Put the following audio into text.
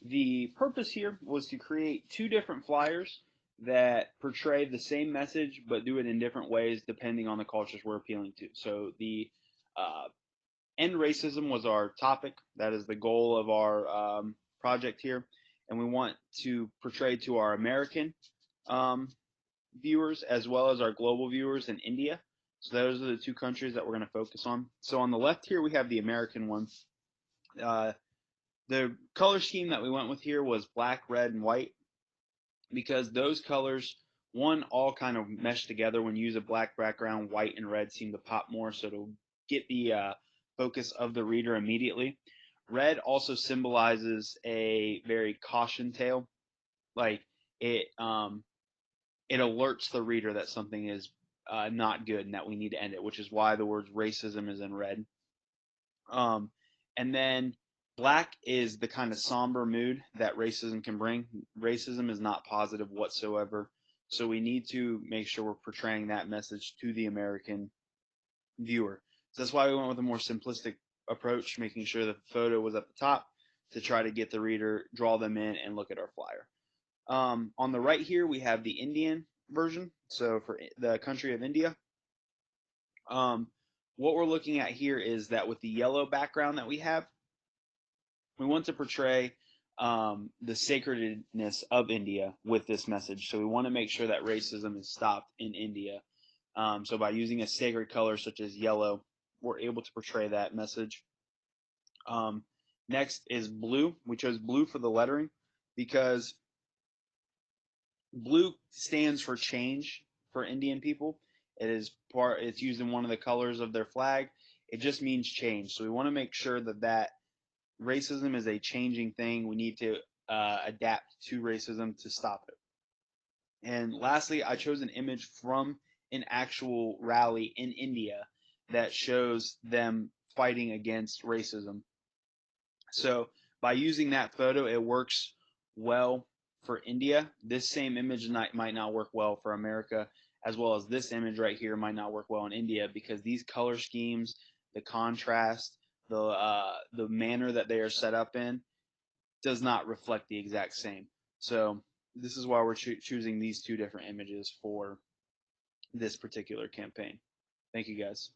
the purpose here was to create two different flyers that portray the same message but do it in different ways depending on the cultures we're appealing to. So the uh, end racism was our topic. That is the goal of our project here, and we want to portray to our American um, viewers as well as our global viewers in India. So those are the two countries that we're going to focus on. So on the left here we have the American one. Uh, the color scheme that we went with here was black, red, and white because those colors, one, all kind of mesh together. When you use a black background, white and red seem to pop more, so it'll get the focus of the reader immediately. Red also symbolizes a very caution tale, like it alerts the reader that something is not good and that we need to end it, which is why the word racism is in red. Um, and then black is the kind of somber mood that racism can bring. Racism is not positive whatsoever. So we need to make sure we're portraying that message to the American viewer. So that's why we went with a more simplistic approach, making sure that the photo was at the top to try to get the reader, draw them in, and look at our flyer. On the right here, we have the Indian version. So for the country of India, um, what we're looking at here is that with the yellow background that we have, we want to portray the sacredness of India with this message. So we want to make sure that racism is stopped in India. So by using a sacred color such as yellow, we're able to portray that message. Next is blue. We chose blue for the lettering because blue stands for change for Indian people. It's used in one of the colors of their flag. It just means change. So we want to make sure that racism is a changing thing. We need to adapt to racism to stop it. And lastly, I chose an image from an actual rally in India that shows them fighting against racism. So by using that photo, it works well for India. This same image might not work well for America, as well as this image right here might not work well in India because these color schemes, the contrast, the manner that they are set up in does not reflect the exact same. So this is why we're choosing these two different images for this particular campaign. Thank you guys.